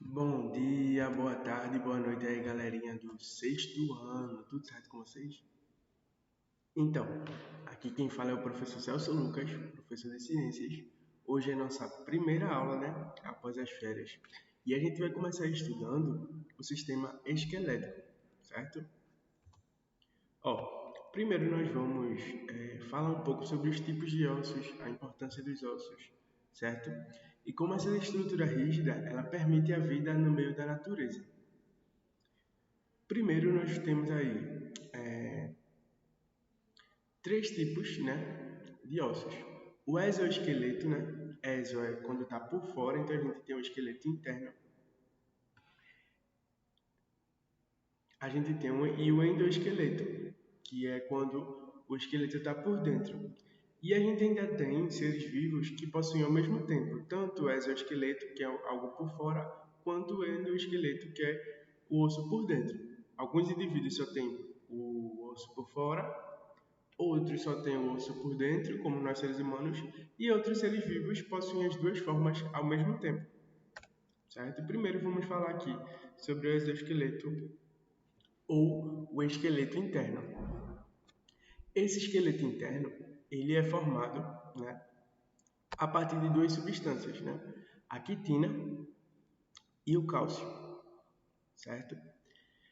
Bom dia, boa tarde, boa noite aí, galerinha do sexto ano. Tudo certo com vocês? Então, aqui quem fala é o professor Celso Lucas, professor de ciências. Hoje é nossa primeira aula, né? Após as férias. E a gente vai começar estudando o sistema esquelético, certo? Primeiro nós vamos falar um pouco sobre os tipos de ossos, a importância dos ossos, certo? E como essa estrutura rígida, ela permite a vida no meio da natureza. Primeiro nós temos aí três tipos, né, de ossos. O exoesqueleto, né? Exo é quando está por fora, então a gente tem o esqueleto interno. A gente tem o endoesqueleto, que é quando o esqueleto está por dentro. E a gente ainda tem seres vivos que possuem ao mesmo tempo tanto o exoesqueleto, que é algo por fora, quanto o endoesqueleto, que é o osso por dentro. Alguns indivíduos só têm o osso por fora, outros só têm o osso por dentro, como nós seres humanos, e outros seres vivos possuem as duas formas ao mesmo tempo. Certo? Primeiro vamos falar aqui sobre o exoesqueleto ou o esqueleto interno. Esse esqueleto interno, ele é formado, né, a partir de duas substâncias, né? A quitina e o cálcio, certo?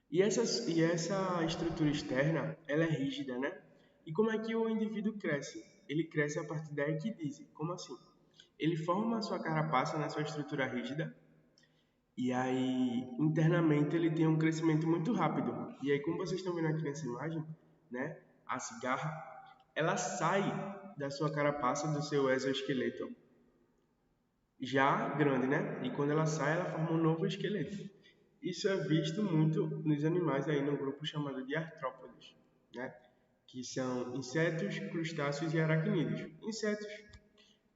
E essa estrutura externa, ela é rígida, né? E como é que o indivíduo cresce? Ele cresce a partir da equidise. Como assim? Ele forma a sua carapaça na sua estrutura rígida e aí internamente ele tem um crescimento muito rápido. E aí como vocês estão vendo aqui nessa imagem, né? A cigarra, ela sai da sua carapaça, do seu exoesqueleto, já grande, né? E quando ela sai, ela forma um novo esqueleto. Isso é visto muito nos animais aí no grupo chamado de artrópodes, né? Que são insetos, crustáceos e aracnídeos. Insetos,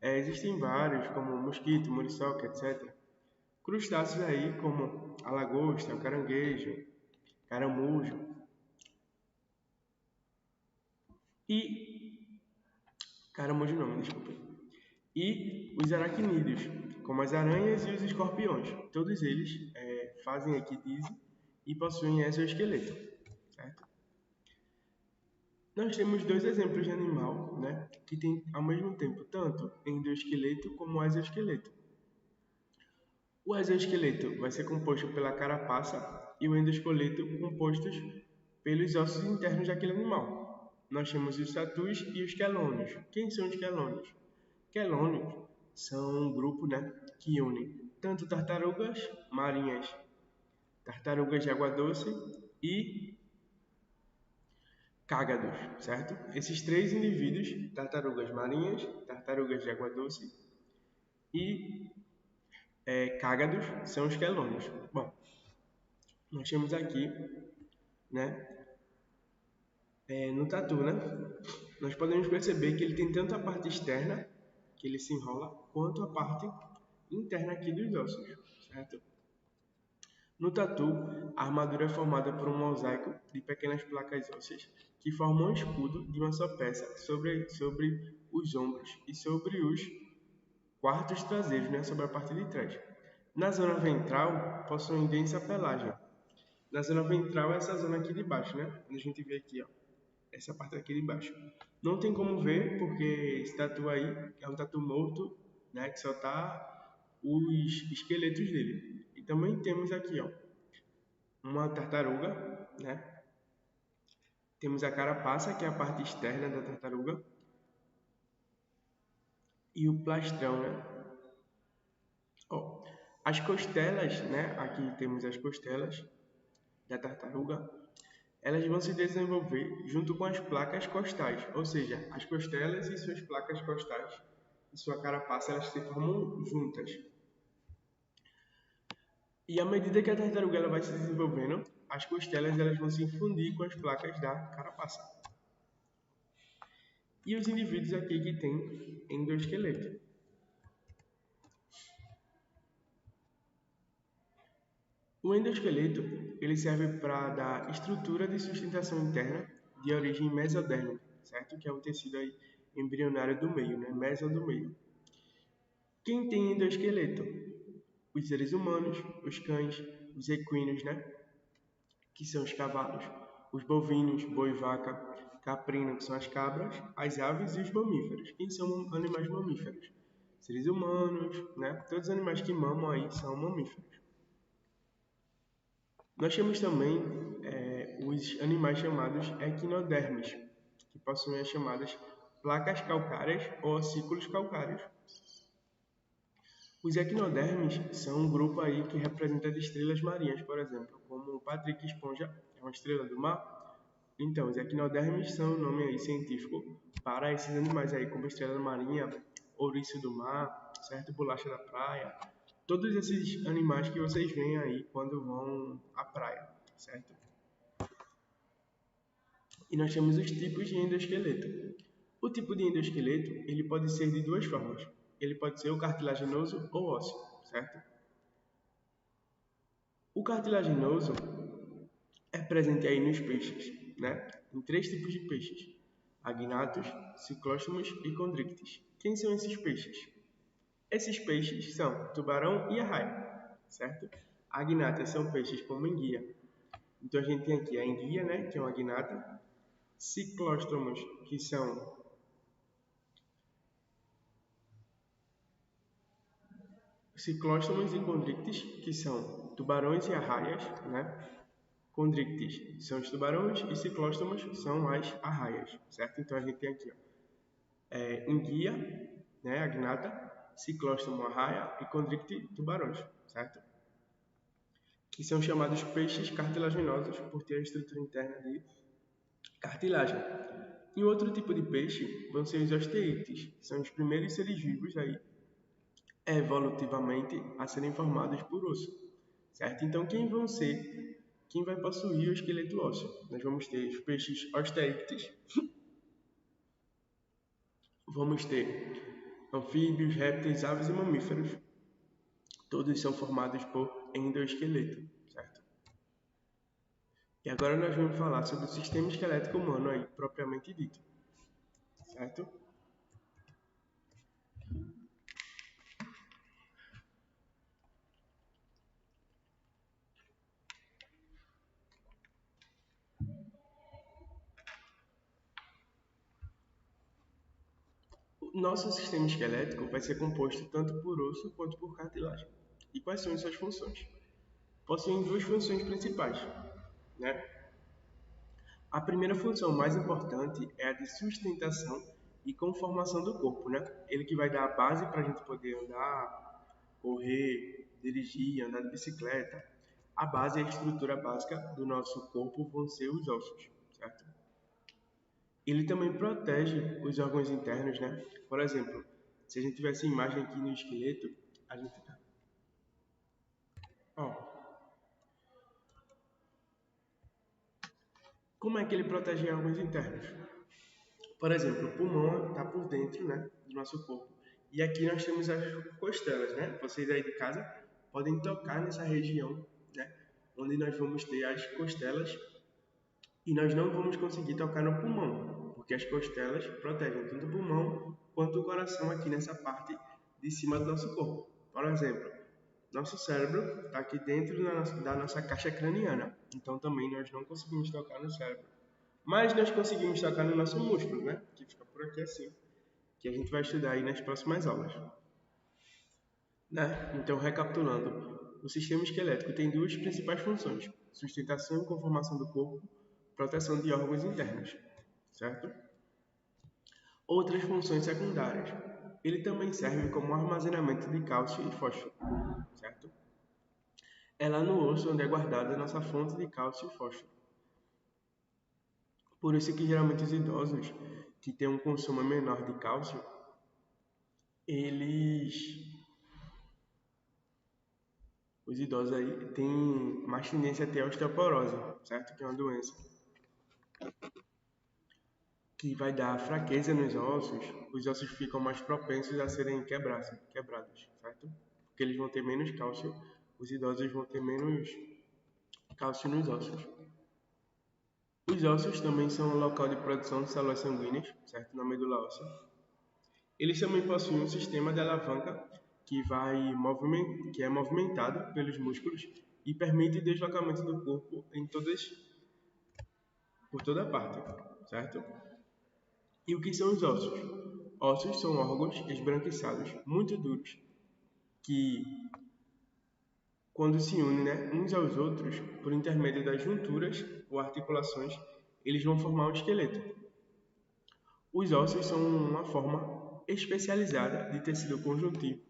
existem vários, como mosquito, muriçoca, etc. Crustáceos aí, como a lagosta, o caranguejo, caramujo. E... Caramujo não, me desculpa. E os aracnídeos, como as aranhas e os escorpiões. Todos eles fazem equidise e possuem exoesqueleto, certo? Nós temos dois exemplos de animal, né, que tem ao mesmo tempo tanto endoesqueleto como exoesqueleto. O exoesqueleto vai ser composto pela carapaça e o endoesqueleto compostos pelos ossos internos daquele animal. Nós temos os tatus e os quelônios. Quem são os quelônios? Quelônios são um grupo, né, que une tanto tartarugas marinhas, tartarugas de água doce e cágados, certo? Esses três indivíduos, tartarugas marinhas, tartarugas de água doce e cágados, são os quelônios. Bom, nós temos aqui, né, no tatu, né, nós podemos perceber que ele tem tanto a parte externa, que ele se enrola, quanto a parte interna aqui dos ossos, certo? No tatu, a armadura é formada por um mosaico de pequenas placas ósseas que formam um escudo de uma só peça sobre os ombros e sobre os quartos traseiros, né, sobre a parte de trás. Na zona ventral, possuem densa pelagem. Na zona ventral é essa zona aqui de baixo, né? Quando a gente vê aqui, ó, essa parte aqui de baixo. Não tem como ver, porque esse tatu aí é um tatu morto, né, que só tá os esqueletos dele. E também temos aqui, ó, uma tartaruga, né? Temos a carapaça, que é a parte externa da tartaruga, e o plastrão, né? Ó, as costelas, né? Aqui temos as costelas da tartaruga. Elas vão se desenvolver junto com as placas costais, ou seja, as costelas e suas placas costais e sua carapaça elas se formam juntas. E à medida que a tartaruga ela vai se desenvolvendo, as costelas elas vão se fundir com as placas da carapaça. E os indivíduos aqui que têm endoesqueleto. O endoesqueleto ele serve para dar estrutura de sustentação interna de origem mesodérmica, certo? Que é o tecido aí embrionário do meio, né? Meso do meio. Quem tem endoesqueleto? os seres humanos, os cães, os equinos, né? Que são os cavalos, os bovinos, boi, vaca, caprino, que são as cabras, as aves e os mamíferos. Quem são animais mamíferos? Seres humanos, né? Todos os animais que mamam aí são mamíferos. Nós temos também os animais chamados equinodermes, que possuem as chamadas placas calcárias ou ossículos calcários. Os equinodermes são um grupo aí que representa as estrelas marinhas, por exemplo, como o Patrick Esponja é uma estrela do mar. Então, os equinodermes são o nome aí científico para esses animais aí, como estrela marinha, ouriço do mar, certo? Bolacha da praia. Todos esses animais que vocês veem aí quando vão à praia, certo? E nós temos os tipos de endoesqueleto. O tipo de endoesqueleto, ele pode ser de duas formas. Ele pode ser o cartilaginoso ou ósseo, certo? O cartilaginoso é presente aí nos peixes, né? Em 3 tipos de peixes: agnatos, ciclóstomos e condrictes. Quem são esses peixes? Esses peixes são tubarão e arraia, certo? Agnatas são peixes como enguia. Então a gente tem aqui a enguia, né, que é uma agnata, ciclóstomos, que são ciclóstomos e condrictes, que são tubarões e arraias, né? Condrictes são os tubarões e ciclóstomos são as arraias, certo? Então a gente tem aqui, ó, enguia, né, agnata, ciclóstomo, arraia e condricte, tubarões, certo? Que são chamados peixes cartilaginosos por ter a estrutura interna de cartilagem. E outro tipo de peixe vão ser os osteítes, que são os primeiros seres vivos aí, evolutivamente, a serem formados por osso, certo? Então, quem vai possuir o esqueleto ósseo? Nós vamos ter os peixes osteíctes, vamos ter anfíbios, répteis, aves e mamíferos. Todos são formados por endoesqueleto, certo? E agora nós vamos falar sobre o sistema esquelético humano aí, propriamente dito, certo? O nosso sistema esquelético vai ser composto tanto por osso quanto por cartilagem. E quais são suas funções? Possuem duas funções principais, né? A primeira função mais importante é a de sustentação e conformação do corpo, né? Ele que vai dar a base para a gente poder andar, correr, dirigir, andar de bicicleta. A base e a estrutura básica do nosso corpo vão ser os ossos, certo? Ele também protege os órgãos internos, né? Por exemplo, se a gente tivesse imagem aqui no esqueleto, a gente... Ó, como é que ele protege órgãos internos? Por exemplo, o pulmão está por dentro, né, do nosso corpo. E aqui nós temos as costelas, né? Vocês aí de casa podem tocar nessa região, né, onde nós vamos ter as costelas e nós não vamos conseguir tocar no pulmão, porque as costelas protegem tanto o pulmão quanto o coração aqui nessa parte de cima do nosso corpo. Por exemplo, nosso cérebro está aqui dentro da nossa caixa craniana, então também nós não conseguimos tocar no cérebro. Mas nós conseguimos tocar no nosso músculo, né? Que fica por aqui assim, que a gente vai estudar aí nas próximas aulas. Né? Então, recapitulando, o sistema esquelético tem duas principais funções: sustentação e conformação do corpo, proteção de órgãos internos, certo? Outras funções secundárias. Ele também serve como armazenamento de cálcio e fósforo, certo? É lá no osso onde é guardada a nossa fonte de cálcio e fósforo. Por isso que geralmente os idosos que têm um consumo menor de cálcio, os idosos aí têm mais tendência a ter osteoporose, certo? Que é uma doença que vai dar fraqueza nos ossos. Os ossos ficam mais propensos a serem quebrados, certo? Porque eles vão ter menos cálcio, os idosos vão ter menos cálcio nos ossos. Os ossos também são o local de produção de células sanguíneas, certo? Na medula óssea. Eles também possuem um sistema de alavanca que é movimentado pelos músculos e permite deslocamento do corpo por toda parte, certo? E o que são os ossos? Ossos são órgãos esbranquiçados, muito duros, que, quando se unem, né, uns aos outros, por intermédio das junturas ou articulações, eles vão formar um esqueleto. Os ossos são uma forma especializada de tecido conjuntivo,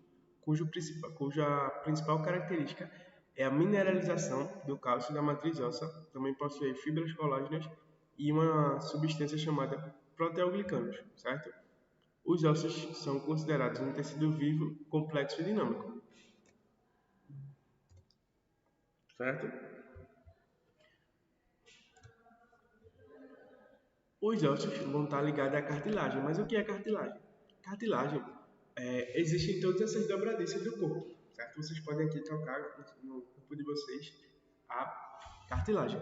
cuja principal característica é a mineralização do cálcio da matriz óssea, também possui fibras colágenas e uma substância chamada proteoglicanos, certo? Os ossos são considerados um tecido vivo, complexo e dinâmico, certo? Os ossos vão estar ligados à cartilagem, mas o que é cartilagem? Cartilagem existe em todas essas dobradiças do corpo, certo? Vocês podem aqui tocar no corpo de vocês a cartilagem.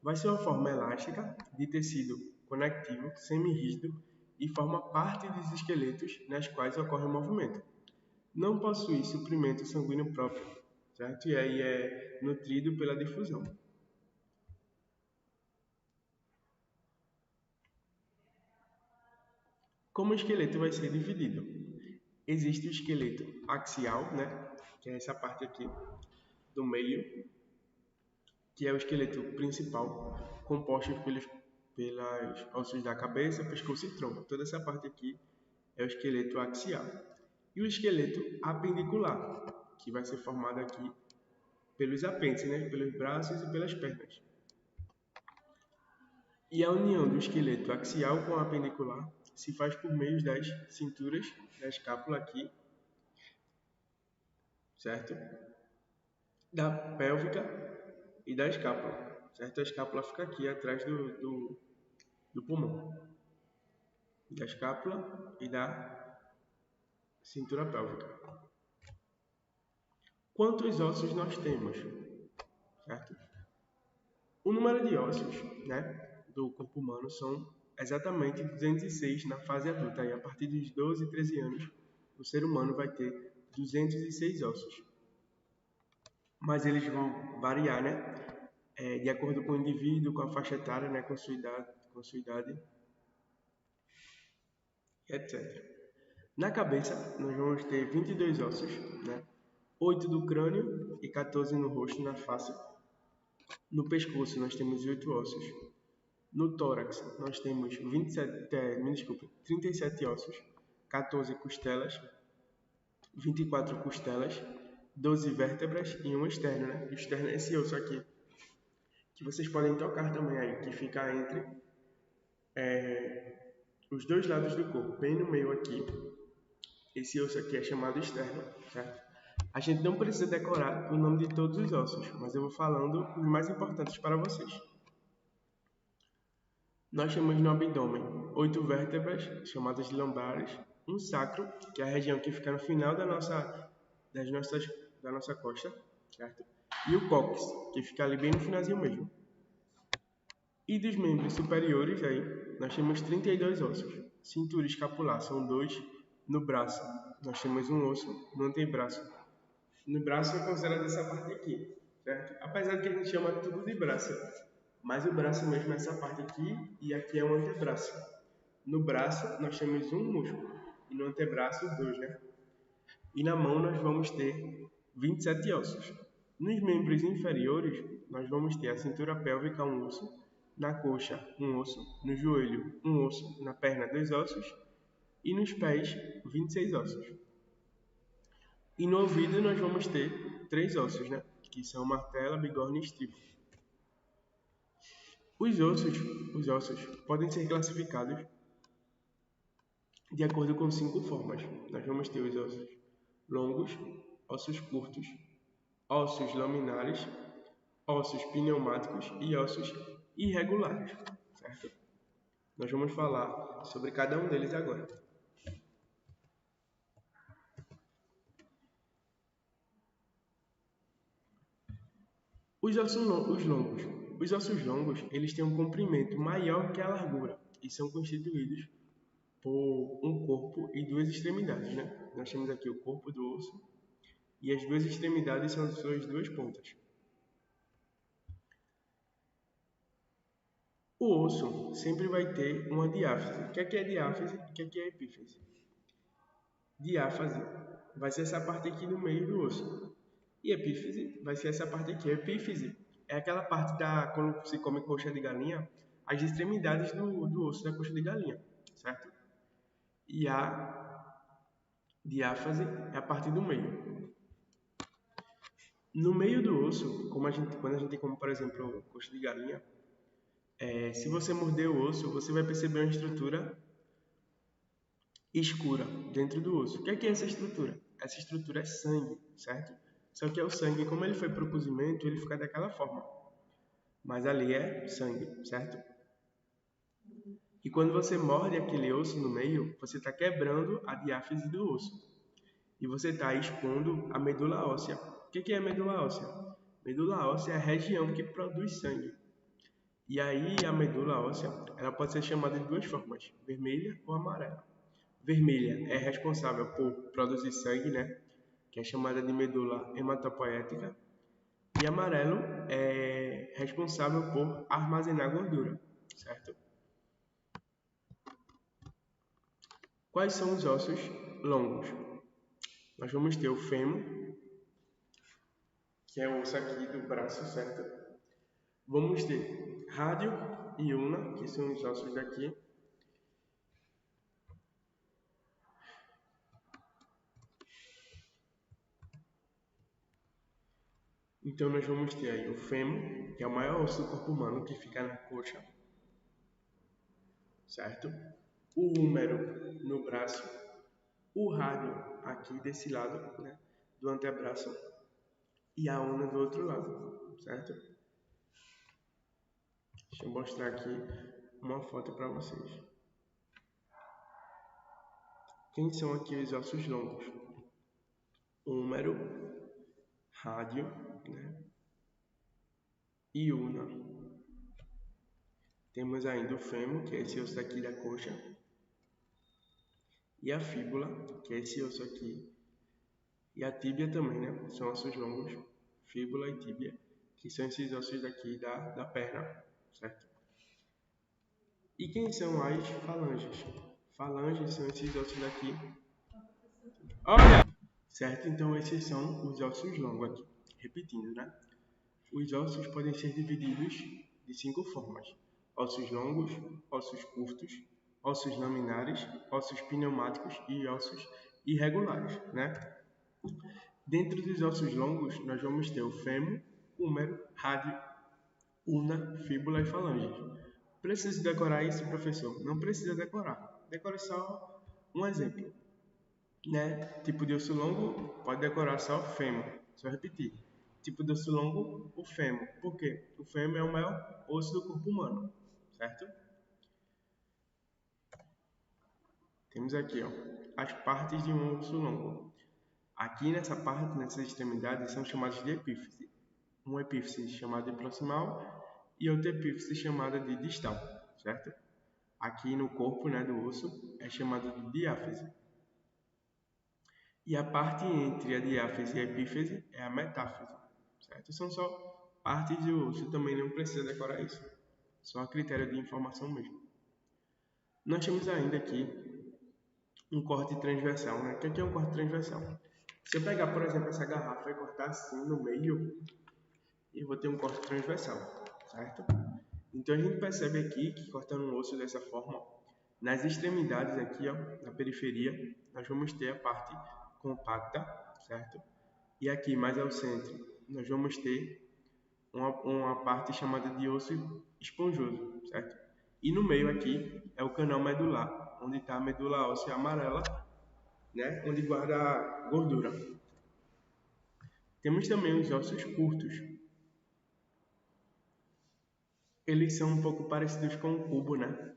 Vai ser uma forma elástica de tecido conectivo, semi-rígido e forma parte dos esqueletos nas quais ocorre o movimento. Não possui suprimento sanguíneo próprio, certo? E aí é nutrido pela difusão. Como o esqueleto vai ser dividido? Existe o esqueleto axial, né? Que é essa parte aqui do meio, que é o esqueleto principal, composto pelas ossos da cabeça, pescoço e tronco. Toda essa parte aqui é o esqueleto axial. E o esqueleto apendicular, que vai ser formado aqui pelos apêndices, né? Pelos braços e pelas pernas. E a união do esqueleto axial com o apendicular se faz por meio das cinturas da escápula aqui, certo? Da pélvica e da escápula, certo? A escápula fica aqui atrás do pulmão, da escápula e da cintura pélvica. Quantos ossos nós temos, certo? O número de ossos, né, do corpo humano são exatamente 206 na fase adulta. E a partir dos 12, 13 anos, o ser humano vai ter 206 ossos. Mas eles vão variar, né? De acordo com o indivíduo, com a faixa etária, né? Com sua idade, etc. Na cabeça, nós vamos ter 22 ossos, né? 8 do crânio e 14 no rosto, na face. No pescoço, nós temos 8 ossos. No tórax, nós temos 37 ossos, 14 costelas, 24 costelas, 12 vértebras e um externo, né? O externo é esse osso aqui, que vocês podem tocar também aí, que fica entre os dois lados do corpo, bem no meio aqui. Esse osso aqui é chamado externo, certo? A gente não precisa decorar o nome de todos os ossos, mas eu vou falando os mais importantes para vocês. Nós temos no abdômen 8 vértebras, chamadas de lombares, um sacro, que é a região que fica no final da nossa costa, certo? E o cóccix, que fica ali bem no finalzinho mesmo. E dos membros superiores, aí, nós temos 32 ossos. Cintura escapular são 2. No braço, nós temos um osso. No antebraço. No braço é considerado essa parte aqui, certo? Apesar de que a gente chama tudo de braço. Mas o braço mesmo é essa parte aqui e aqui é o antebraço. No braço, nós temos um músculo. E no antebraço, 2, né? E na mão, nós vamos ter 27 ossos. Nos membros inferiores, nós vamos ter a cintura pélvica, um osso. Na coxa, um osso. No joelho, um osso. Na perna, 2 ossos. E nos pés, 26 ossos. E no ouvido, nós vamos ter 3 ossos, né? Que são martela, bigorna e estribo. Os ossos podem ser classificados de acordo com 5 formas. Nós vamos ter os ossos longos, ossos curtos, ossos laminares, ossos pneumáticos e ossos irregulares, certo? Nós vamos falar sobre cada um deles agora. Os ossos longos, eles têm um comprimento maior que a largura e são constituídos por um corpo e duas extremidades, né? Nós temos aqui o corpo do osso e as duas extremidades são as suas duas pontas. O osso sempre vai ter uma diáfise. O que é diáfise e o que é epífise? Diáfase vai ser essa parte aqui no meio do osso. E epífise vai ser essa parte aqui. A epífise é aquela parte quando se come coxa de galinha, as extremidades do osso da coxa de galinha, certo? E a diáfase é a parte do meio. No meio do osso, quando a gente come, por exemplo, coxa de galinha, se você morder o osso, você vai perceber uma estrutura escura dentro do osso. O que é essa estrutura? Essa estrutura é sangue, certo? Só que é o sangue, como ele foi para o cozimento, ele fica daquela forma. Mas ali é sangue, certo? E quando você morde aquele osso no meio, você está quebrando a diáfise do osso. E você está expondo a medula óssea. O que é a medula óssea? Medula óssea é a região que produz sangue. E aí a medula óssea, ela pode ser chamada de duas formas, vermelha ou amarela. Vermelha é responsável por produzir sangue, né? Que é chamada de medula hematopoética. E amarelo é responsável por armazenar gordura, certo? Quais são os ossos longos? Nós vamos ter o fêmur, que é o osso aqui do braço, certo? Vamos ter rádio e ulna, que são os ossos daqui. Então nós vamos ter aí o fêmur, que é o maior osso do corpo humano, que fica na coxa, certo? O húmero no braço, o rádio aqui desse lado, né, do antebraço, e a ulna do outro lado, certo? Deixa eu mostrar aqui uma foto para vocês. Quem são aqui os ossos longos? Húmero, rádio, né, e ulna. Temos ainda o fêmur, que é esse osso aqui da coxa, e a fíbula, que é esse osso aqui, e a tíbia também, né? São ossos longos, fíbula e tíbia, que são esses ossos daqui da perna, certo? E quem são as falanges? Falanges são esses ossos daqui. Olha! Certo? Então esses são os ossos longos aqui. Repetindo, né? Os ossos podem ser divididos de 5 formas: ossos longos, ossos curtos, ossos laminares, ossos pneumáticos e ossos irregulares, né? Dentro dos ossos longos, nós vamos ter o fêmur, húmero, rádio, ulna, fíbula e falange. Preciso decorar isso, professor? Não precisa decorar. Decore só um exemplo, né? Tipo de osso longo, pode decorar só o fêmur. Só repetir. Tipo de osso longo, o fêmur. Por quê? O fêmur é o maior osso do corpo humano, certo? Temos aqui, ó, as partes de um osso longo. Aqui nessa parte, nessas extremidades, são chamadas de epífise. Uma epífise chamada de proximal e outra epífise chamada de distal, certo? Aqui no corpo, né, do osso é chamada de diáfise. E a parte entre a diáfise e a epífise é a metáfise, certo? São só partes do osso, também não precisa decorar isso. Só a critério de informação mesmo. Nós temos ainda aqui um corte transversal, né? O que é um corte transversal? Se eu pegar, por exemplo, essa garrafa e cortar assim no meio, eu vou ter um corte transversal, certo? Então a gente percebe aqui que cortando um osso dessa forma, nas extremidades aqui, ó, na periferia, nós vamos ter a parte compacta, certo? E aqui mais ao centro, nós vamos ter uma parte chamada de osso esponjoso, certo? E no meio aqui é o canal medular, onde está a medula óssea amarela, né? Onde guarda a gordura. Temos também os ossos curtos. Eles são um pouco parecidos com o cubo, né?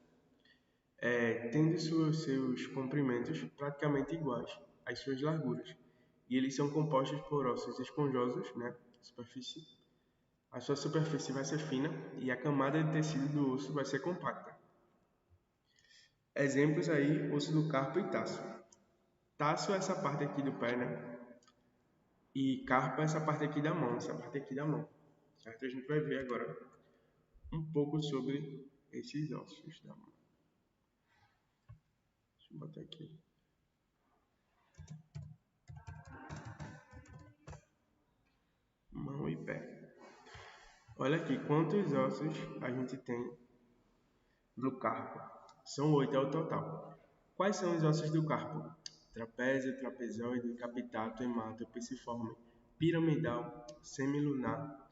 Tendo seus comprimentos praticamente iguais às suas larguras. E eles são compostos por ossos esponjosos, né? Superfície. A sua superfície vai ser fina e a camada de tecido do osso vai ser compacta. Exemplos aí, osso do carpo e taço. Taço é essa parte aqui do pé, né? E carpo é essa parte aqui da mão, certo? A gente vai ver agora um pouco sobre esses ossos da mão. Deixa eu botar aqui. Mão e pé. Olha aqui quantos ossos a gente tem do carpo. São 8 ao total. Quais são os ossos do carpo? Trapézio, trapezoide, capitato, hemato, piciforme, piramidal, semilunar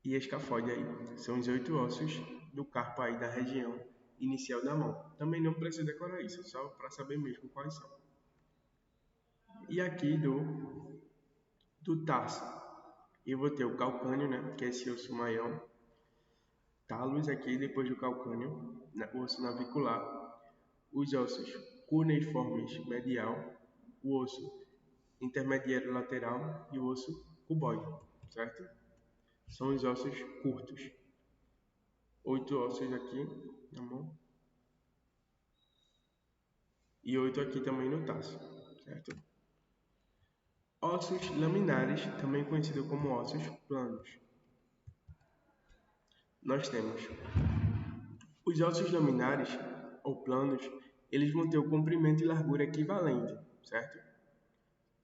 e escafode aí. São os 8 ossos do carpo aí da região inicial da mão. Também não precisa decorar isso, só para saber mesmo quais são. E aqui do tarso, eu vou ter o calcânio, né, que é esse osso maior. Talos aqui depois do calcânio, o osso navicular. Os ossos cuneiformes medial, o osso intermediário lateral e o osso cuboide, certo? São os ossos curtos. 8 ossos aqui na mão e 8 aqui também no taço, certo? Ossos laminares, também conhecido como ossos planos. Nós temos os ossos laminares ou planos, eles vão ter o comprimento e largura equivalente, certo?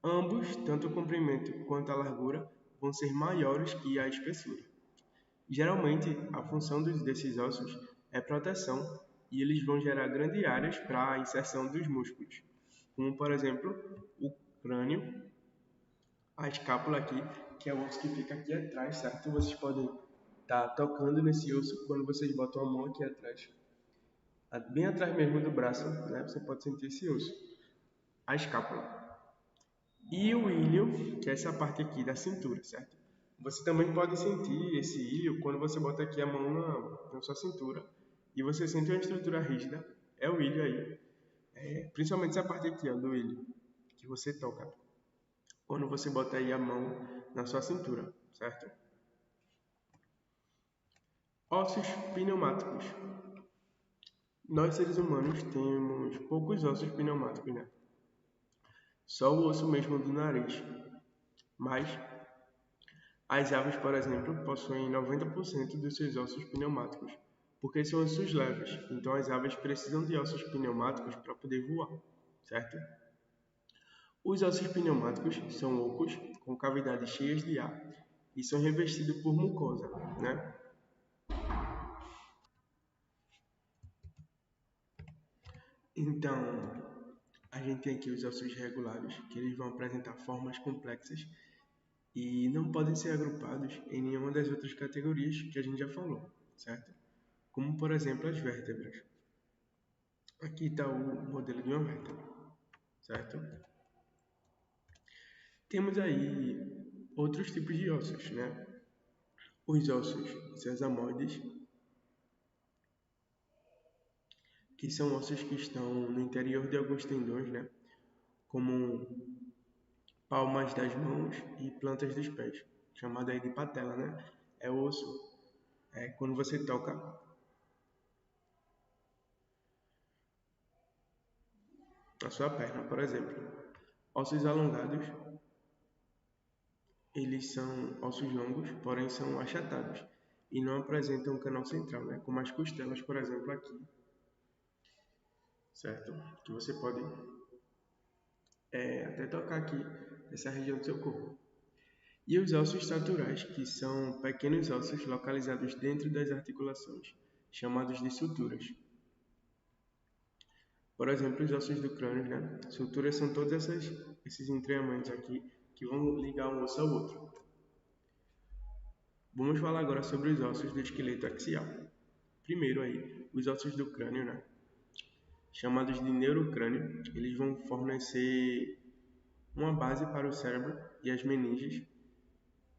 Ambos, tanto o comprimento quanto a largura, vão ser maiores que a espessura. Geralmente, a função desses ossos é proteção e eles vão gerar grandes áreas para a inserção dos músculos, como por exemplo o crânio, a escápula aqui, que é o osso que fica aqui atrás, certo? Vocês podem estar tocando nesse osso quando vocês botam a mão aqui atrás, bem atrás mesmo do braço, né? Você pode sentir esse osso, a escápula. E o ilho, que é essa parte aqui da cintura, certo? Você também pode sentir esse ilho quando você bota aqui a mão na sua cintura e você sente uma estrutura rígida, é o ilho aí. Principalmente essa parte aqui, ó, do ilho, que você toca quando você bota aí a mão na sua cintura, certo? Ossos pneumáticos. Nós, seres humanos, temos poucos ossos pneumáticos, né? Só o osso mesmo do nariz. Mas as aves, por exemplo, possuem 90% dos seus ossos pneumáticos, porque são ossos leves. Então as aves precisam de ossos pneumáticos para poder voar, certo? Os ossos pneumáticos são ocos, com cavidades cheias de ar, e são revestidos por mucosa, né? Então, a gente tem aqui os ossos regulares, que eles vão apresentar formas complexas e não podem ser agrupados em nenhuma das outras categorias que a gente já falou, certo? Como, por exemplo, as vértebras. Aqui está o modelo de uma vértebra, certo? Temos aí outros tipos de ossos, né? Os ossos sesamoides, que são ossos que estão no interior de alguns tendões, né? Como palmas das mãos e plantas dos pés, chamado aí de patela, né? É o osso, quando você toca a sua perna, por exemplo. Ossos alongados, eles são ossos longos, porém são achatados e não apresentam um canal central, né? Como as costelas, por exemplo, aqui, certo? Que você pode até tocar aqui nessa região do seu corpo. E os ossos saturais, que são pequenos ossos localizados dentro das articulações, chamados de suturas. Por exemplo, os ossos do crânio, né? Suturas são todos esses entranhamentos aqui que vão ligar um osso ao outro. Vamos falar agora sobre os ossos do esqueleto axial. Primeiro aí, os ossos do crânio, né? Chamados de neurocrânio, eles vão fornecer uma base para o cérebro e as meninges.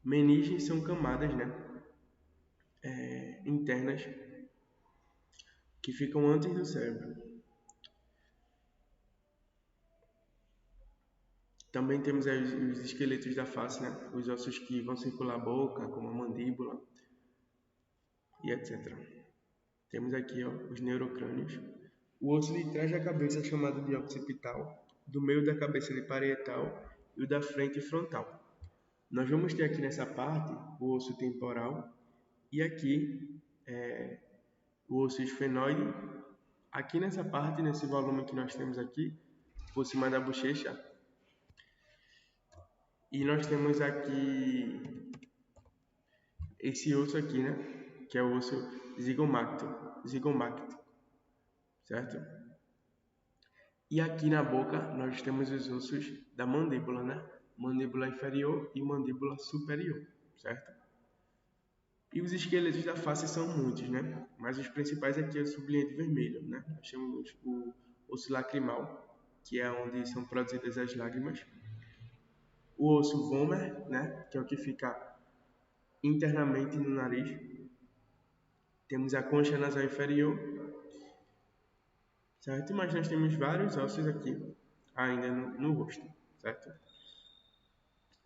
Meninges são camadas, né? Internas que ficam antes do cérebro. Também temos aí os esqueletos da face, né? Os ossos que vão circular a boca, como a mandíbula e etc. Temos aqui, ó, os neurocrânios. o osso de trás da cabeça é chamado de occipital, do meio da cabeça de parietal e o da frente frontal. Nós vamos ter aqui nessa parte o osso temporal e aqui o osso esfenoide. Aqui nessa parte, nesse volume que nós temos aqui, por cima da bochecha, e nós temos aqui esse osso aqui, né? Que é o osso zigomacto, certo? E aqui na boca nós temos os ossos da mandíbula, né? Mandíbula inferior e mandíbula superior, certo? E os esqueletos da face são muitos, né? Mas os principais aqui é o sublinhante vermelho, né? Nós temos o osso lacrimal, que é onde são produzidas as lágrimas. O osso vomer, né? Que é o que fica internamente no nariz. Temos a concha nasal inferior, certo? Mas nós temos vários ossos aqui ainda no rosto, certo?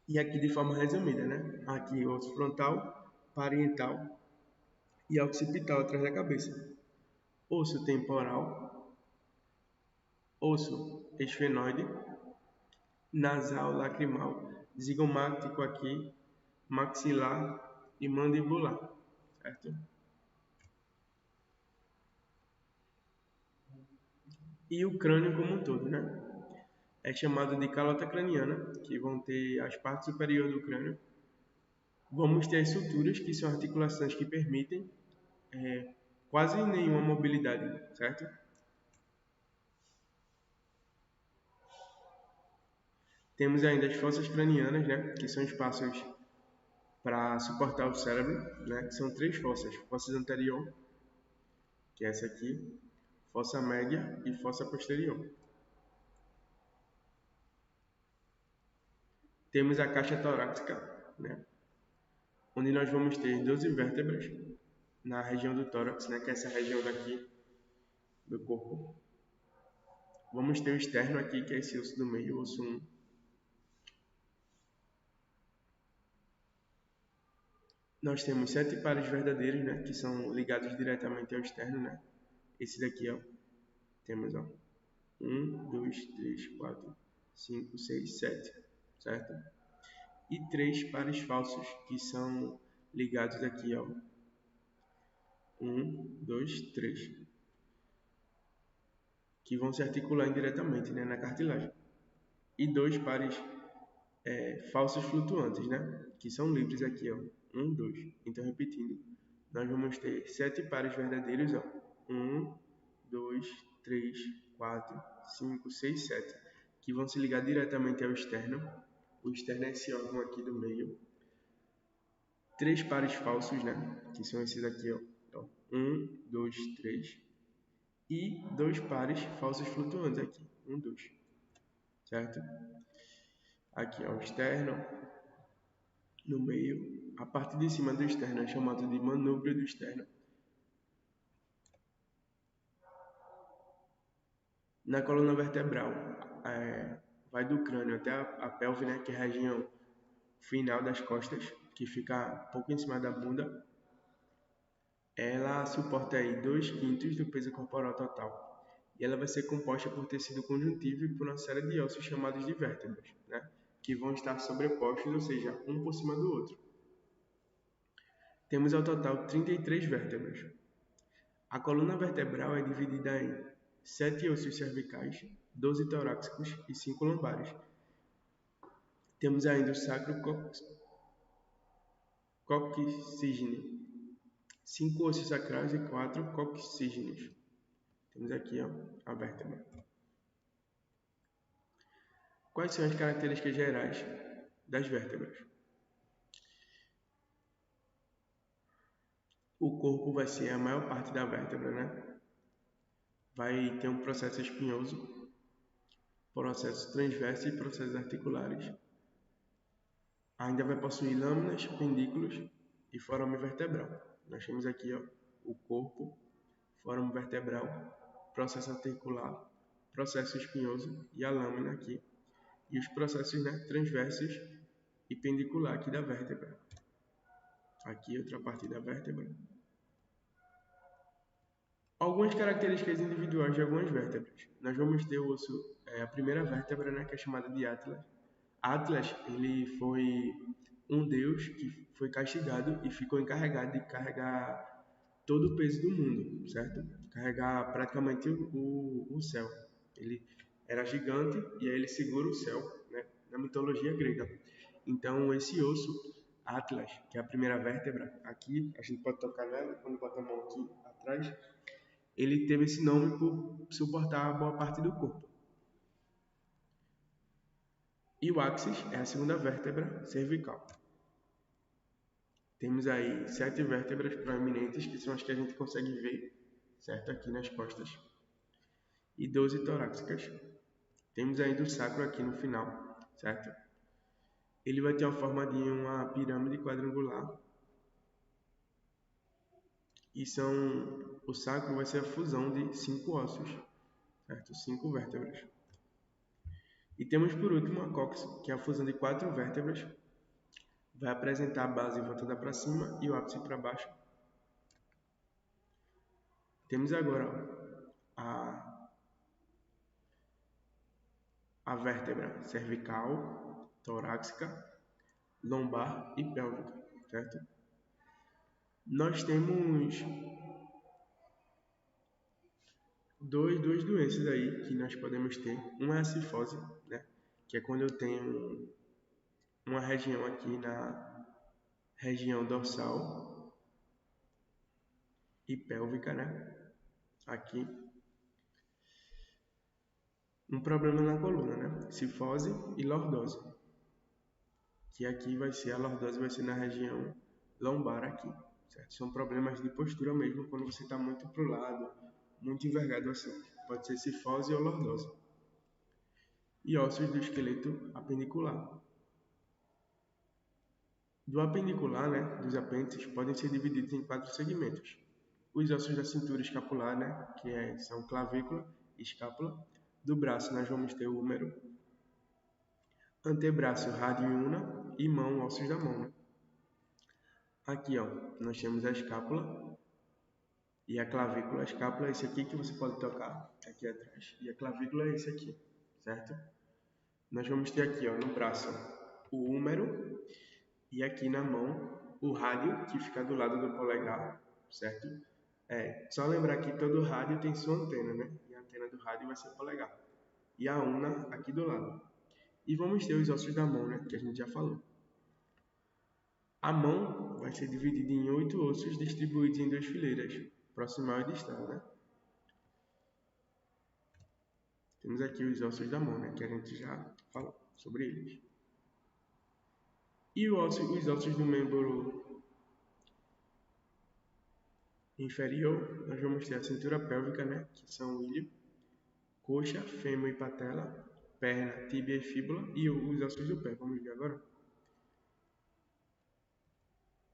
E aqui de forma resumida, né? Aqui o osso frontal, parietal e occipital atrás da cabeça. Osso temporal, osso esfenoide, nasal lacrimal, zigomático aqui, maxilar e mandibular, certo? E o crânio como um todo, né? É chamado de calota craniana, que vão ter as partes superiores do crânio. Vamos ter as suturas, que são articulações que permitem quase nenhuma mobilidade, certo? Temos ainda as fossas cranianas, né? Que são espaços para suportar o cérebro, né? Que são 3 fossas. Fossa anterior, que é essa aqui, fossa média e fossa posterior. Temos a caixa torácica, né? Onde nós vamos ter 12 vértebras na região do tórax, né? Que é essa região daqui do corpo. Vamos ter o externo aqui, que é esse osso do meio, o osso 1. Nós temos 7 pares verdadeiros, né? Que são ligados diretamente ao externo, né? Esse daqui, ó. Temos, ó. 1, 2, 3, 4, 5, 6, 7, certo? E 3 pares falsos, que são ligados aqui, ó. 1, 2, 3. Que vão se articular indiretamente, né? Na cartilagem. E 2 pares falsos flutuantes, né? Que são livres aqui, ó. 1, 2. Então, repetindo, nós vamos ter 7 pares verdadeiros, ó. 1, 2, 3, 4, 5, 6, 7. Que vão se ligar diretamente ao externo. O externo é esse órgão aqui do meio. 3 pares falsos, né? Que são esses aqui, ó. Então, 1, 2, 3. E 2 pares falsos flutuantes aqui. 1, 2. Certo? Aqui, ó, o externo. No meio, a parte de cima do externo é chamada de manúbrio do externo. Na coluna vertebral, vai do crânio até a pelve, né, que é a região final das costas, que fica um pouco em cima da bunda. Ela suporta aí 2/5 do peso corporal total. E ela vai ser composta por tecido conjuntivo e por uma série de ossos chamados de vértebras, né, que vão estar sobrepostos, ou seja, um por cima do outro. Temos ao total 33 vértebras. A coluna vertebral é dividida em 7 ossos cervicais, 12 torácicos e 5 lombares. Temos ainda o sacro coccígeno, 5 ossos sacrais e 4 coccígenos. Temos aqui, ó, a vértebra. Quais são as características gerais das vértebras? O corpo vai ser a maior parte da vértebra, né? Vai ter um processo espinhoso, processo transverso e processos articulares. Ainda vai possuir lâminas, pendículos e forame vertebral. Nós temos aqui, ó, o corpo, forame vertebral, processo articular, processo espinhoso e a lâmina aqui. E os processos, né, transversos e pendicular aqui da vértebra. Aqui outra parte da vértebra. Algumas características individuais de algumas vértebras. Nós vamos ter o osso, a primeira vértebra, né, que é chamada de Atlas. Atlas, ele foi um deus que foi castigado e ficou encarregado de carregar todo o peso do mundo, certo? Carregar praticamente o céu. Ele era gigante e aí ele segura o céu, né? Na mitologia grega. Então, esse osso, Atlas, que é a primeira vértebra, aqui, a gente pode tocar nela, quando bota a mão aqui atrás, ele teve esse nome por suportar boa parte do corpo. E o axis é a segunda vértebra cervical. Temos aí 7 vértebras proeminentes, que são as que a gente consegue ver, certo? Aqui nas costas. E 12 torácicas. Temos ainda o sacro aqui no final, certo? Ele vai ter uma forma de uma pirâmide quadrangular. E o sacro vai ser a fusão de 5 ossos, certo? 5 vértebras. E temos por último a cóccix, que é a fusão de 4 vértebras. Vai apresentar a base voltada para cima e o ápice para baixo. Temos agora a vértebra cervical, torácica, lombar e pélvica, certo? Nós temos duas doenças aí que nós podemos ter. Uma é a cifose, né? Que é quando eu tenho uma região aqui na região dorsal e pélvica, né? Aqui. Um problema na coluna, né? Cifose e lordose. Que aqui a lordose vai ser na região lombar aqui, certo? São problemas de postura mesmo, quando você está muito pro lado, muito envergado assim. Pode ser cifose ou lordose. E ossos do esqueleto apendicular. Do apendicular, né, dos apêndices, podem ser divididos em 4 segmentos. Os ossos da cintura escapular, né, são clavícula e escápula. Do braço nós vamos ter o húmero, antebraço, rádio e una, e mão, ossos da mão, né? Aqui, ó, nós temos a escápula e a clavícula. A escápula é esse aqui que você pode tocar, aqui atrás. E a clavícula é esse aqui, certo? Nós vamos ter aqui, ó, no braço, o húmero e aqui na mão, o rádio, que fica do lado do polegar, certo? Só lembrar que todo rádio tem sua antena, né? E a antena do rádio vai ser o polegar. E a una aqui do lado. E vamos ter os ossos da mão, né? Que a gente já falou. A mão vai ser dividida em 8 ossos distribuídos em 2 fileiras, proximal e distal, né? Temos aqui os ossos da mão, né? Que a gente já falou sobre eles. E os ossos do membro inferior, nós vamos ter a cintura pélvica, né? Que são o ilho, coxa, fêmur e patela, perna, tíbia e fíbula e os ossos do pé. Vamos ver agora.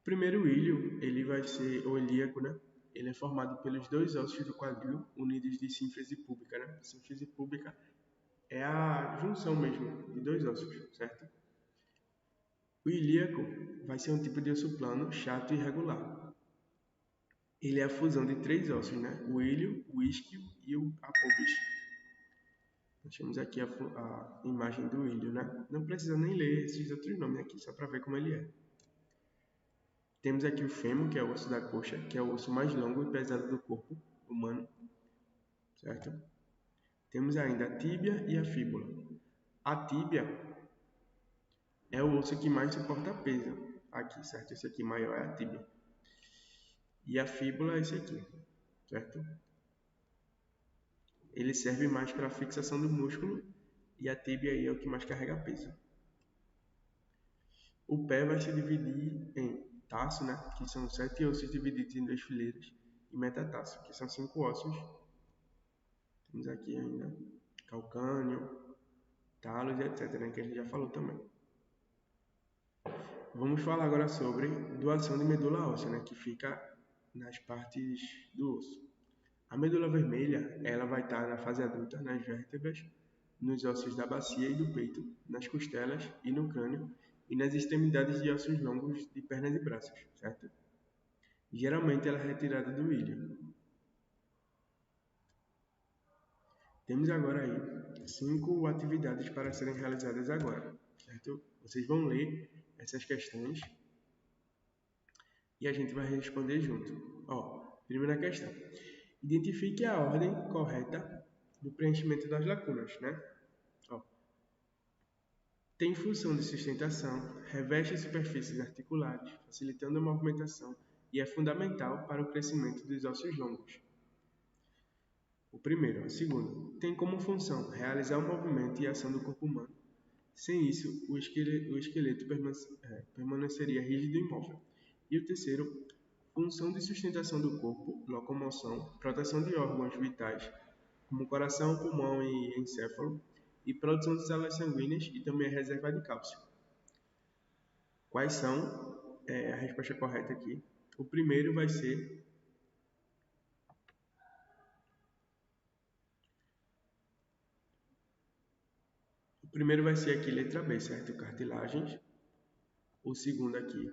Primeiro, o ilho, ele vai ser o ilíaco, né? Ele é formado pelos 2 ossos do quadril unidos de sínfise púbica, né? Sínfise púbica é a junção mesmo de 2 ossos, certo? O ilíaco vai ser um tipo de osso plano, chato e irregular. Ele é a fusão de 3 ossos, né? O ilho, o isquio e a pubis. Nós temos aqui a imagem do ilho, né? Não precisa nem ler esses outros nomes aqui, só para ver como ele é. Temos aqui o fêmur, que é o osso da coxa, que é o osso mais longo e pesado do corpo humano, certo? Temos ainda a tíbia e a fíbula. A tíbia é o osso que mais suporta peso aqui, certo? Esse aqui maior é a tíbia. E a fíbula é esse aqui, certo? Ele serve mais para a fixação do músculo e a tíbia aí é o que mais carrega peso. O pé vai se dividir em tarso, né? Que são 7 ossos divididos em 2 fileiras, e metatarso, que são 5 ossos. Temos aqui ainda calcânio, talos, etc., né? Que a gente já falou também. Vamos falar agora sobre doação de medula óssea, né? Que fica nas partes do osso. A medula vermelha, ela vai estar na fase adulta, nas vértebras, nos ossos da bacia e do peito, nas costelas e no crânio, e nas extremidades de ossos longos de pernas e braços, certo? Geralmente ela é retirada do ilho. Temos agora aí 5 atividades para serem realizadas agora, certo? Vocês vão ler essas questões e a gente vai responder junto. Ó, primeira questão. Identifique a ordem correta do preenchimento das lacunas, né? Ó, tem função de sustentação, reveste superfícies articulares, facilitando a movimentação e é fundamental para o crescimento dos ossos longos. O primeiro. O segundo. Tem como função realizar o movimento e a ação do corpo humano. Sem isso, o esqueleto permaneceria rígido e imóvel. E o terceiro. Função de sustentação do corpo, locomoção, proteção de órgãos vitais, como coração, pulmão e encéfalo, e produção de células sanguíneas e também a reserva de cálcio. Quais são a resposta correta aqui? O primeiro vai ser aqui letra B, certo? Cartilagens. O segundo aqui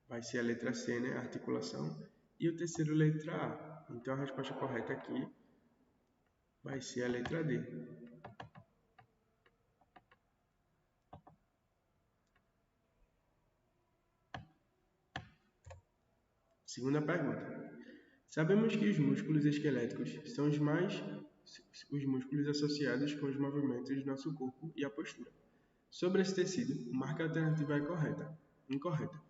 vai ser a letra C, né? Articulação. E o terceiro, letra A. Então, a resposta correta aqui vai ser a letra D. Segunda pergunta. Sabemos que os músculos esqueléticos são os músculos associados com os movimentos do nosso corpo e a postura. Sobre esse tecido, marque a alternativa correta. Incorreta.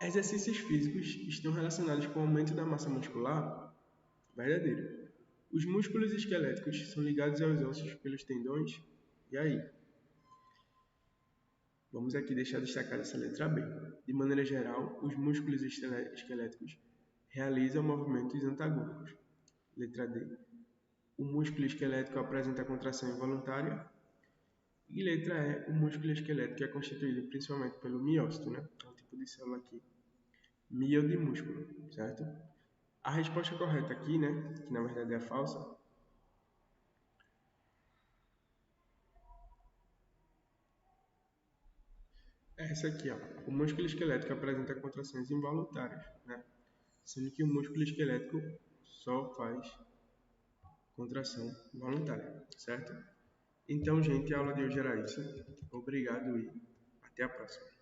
Exercícios físicos estão relacionados com o aumento da massa muscular? Verdadeiro. Os músculos esqueléticos são ligados aos ossos pelos tendões? E aí? Vamos aqui deixar destacada essa letra B. De maneira geral, os músculos esqueléticos realizam movimentos antagônicos. Letra D. O músculo esquelético apresenta contração involuntária. E letra E. O músculo esquelético é constituído principalmente pelo miócito, né? É um tipo de célula aqui. Miolo de músculo, certo? A resposta correta aqui, né? Que na verdade é a falsa. É essa aqui, ó. O músculo esquelético apresenta contrações involuntárias, né? Sendo que o músculo esquelético só faz contração voluntária, certo? Então, gente, a aula de hoje era isso. Obrigado e até a próxima.